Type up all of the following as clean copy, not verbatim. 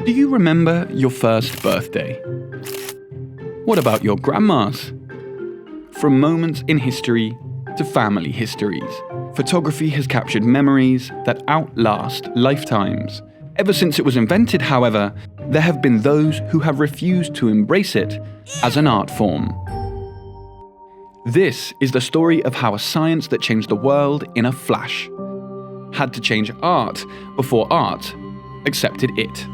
Do you remember your first birthday? What about your grandma's? From moments in history to family histories, photography has captured memories that outlast lifetimes. Ever since it was invented, however, there have been those who have refused to embrace it as an art form. This is the story of how a science that changed the world in a flash had to change art before art accepted it.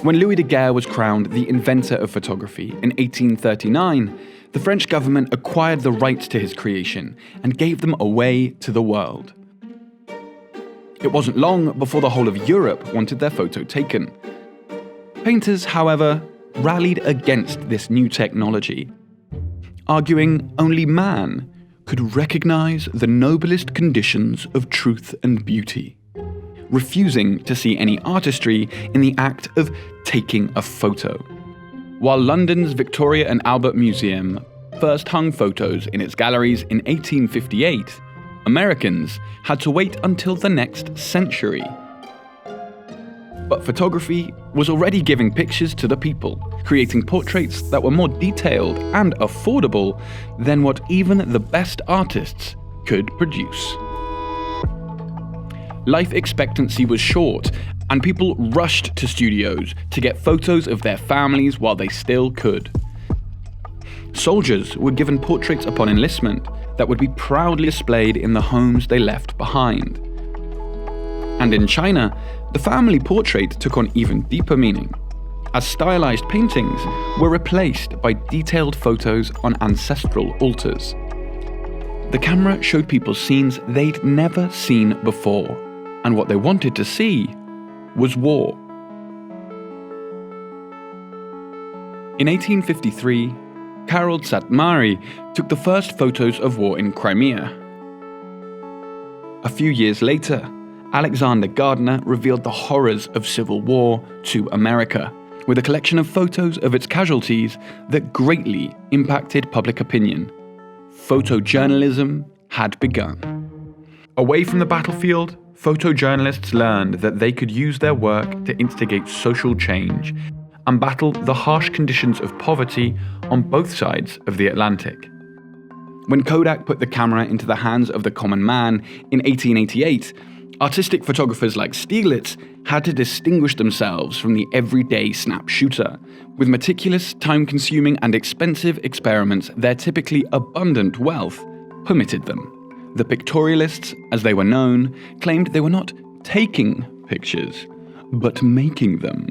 When Louis Daguerre was crowned the inventor of photography in 1839, the French government acquired the rights to his creation and gave them away to the world. It wasn't long before the whole of Europe wanted their photo taken. Painters, however, rallied against this new technology, arguing only man could recognize the noblest conditions of truth and beauty, refusing to see any artistry in the act of taking a photo. While London's Victoria and Albert Museum first hung photos in its galleries in 1858, Americans had to wait until the next century. But photography was already giving pictures to the people, creating portraits that were more detailed and affordable than what even the best artists could produce. Life expectancy was short, and people rushed to studios to get photos of their families while they still could. Soldiers were given portraits upon enlistment that would be proudly displayed in the homes they left behind. And in China, the family portrait took on even deeper meaning, as stylized paintings were replaced by detailed photos on ancestral altars. The camera showed people scenes they'd never seen before, and what they wanted to see was war. In 1853, Karol Czartoryski took the first photos of war in Crimea. A few years later, Alexander Gardner revealed the horrors of civil war to America, with a collection of photos of its casualties that greatly impacted public opinion. Photojournalism had begun. Away from the battlefield, photojournalists learned that they could use their work to instigate social change and battle the harsh conditions of poverty on both sides of the Atlantic. When Kodak put the camera into the hands of the common man in 1888, artistic photographers like Stieglitz had to distinguish themselves from the everyday snap shooter. With meticulous, time-consuming and expensive experiments, their typically abundant wealth permitted them. The pictorialists, as they were known, claimed they were not taking pictures, but making them.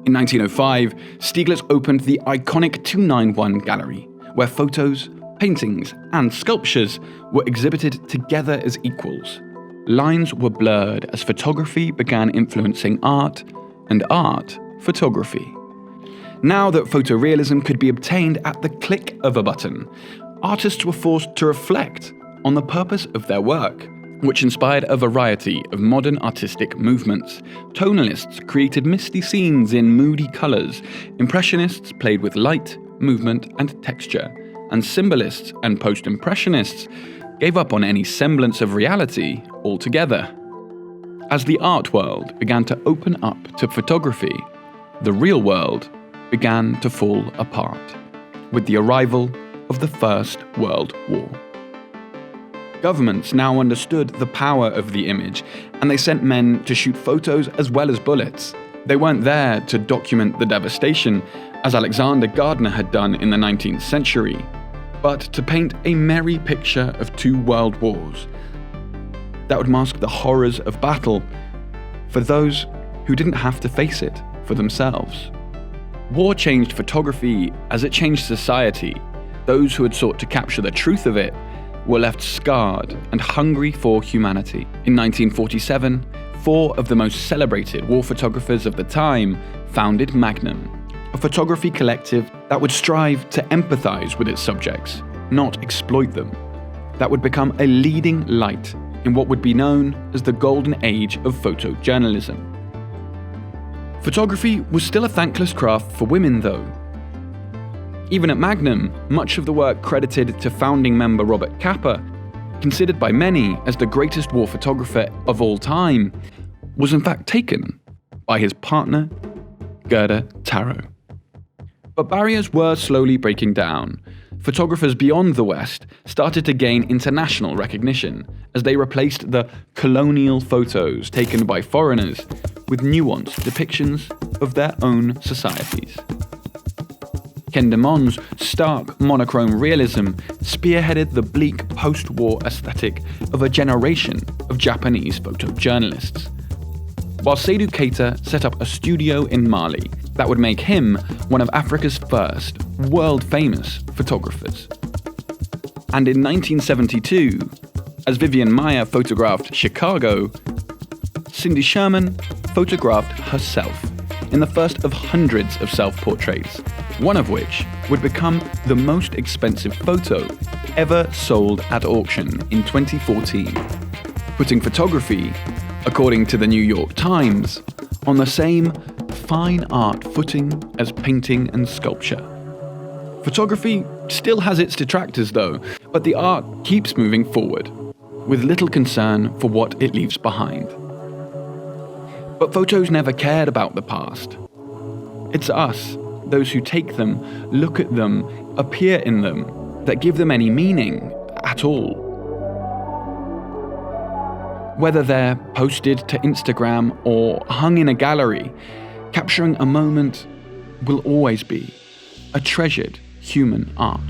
In 1905, Stieglitz opened the iconic 291 Gallery, where photos, paintings, and sculptures were exhibited together as equals. Lines were blurred as photography began influencing art, and art photography. Now that photorealism could be obtained at the click of a button, artists were forced to reflect on the purpose of their work, which inspired a variety of modern artistic movements. Tonalists created misty scenes in moody colors, Impressionists played with light, movement, and texture, and Symbolists and Post-Impressionists gave up on any semblance of reality altogether. As the art world began to open up to photography, the real world began to fall apart, with the arrival of the First World War. Governments now understood the power of the image, and they sent men to shoot photos as well as bullets. They weren't there to document the devastation, as Alexander Gardner had done in the 19th century, but to paint a merry picture of two world wars that would mask the horrors of battle for those who didn't have to face it for themselves. War changed photography as it changed society. Those who had sought to capture the truth of it were left scarred and hungry for humanity. In 1947, 4 of the most celebrated war photographers of the time founded Magnum, a photography collective that would strive to empathize with its subjects, not exploit them, that would become a leading light in what would be known as the golden age of photojournalism. Photography was still a thankless craft for women, though. Even at Magnum, much of the work credited to founding member Robert Capa, considered by many as the greatest war photographer of all time, was in fact taken by his partner, Gerda Taro. But barriers were slowly breaking down. Photographers beyond the West started to gain international recognition as they replaced the colonial photos taken by foreigners with nuanced depictions of their own societies. Ken Demon's stark monochrome realism spearheaded the bleak post-war aesthetic of a generation of Japanese photojournalists, while Seydou Keita set up a studio in Mali that would make him one of Africa's first world-famous photographers. And in 1972, as Vivian Maier photographed Chicago, Cindy Sherman photographed herself in the first of hundreds of self-portraits, one of which would become the most expensive photo ever sold at auction in 2014, putting photography, according to the New York Times, on the same fine art footing as painting and sculpture. Photography still has its detractors though, but the art keeps moving forward, with little concern for what it leaves behind. But photos never cared about the past. It's us, those who take them, look at them, appear in them, that give them any meaning at all. Whether they're posted to Instagram or hung in a gallery, capturing a moment will always be a treasured human art.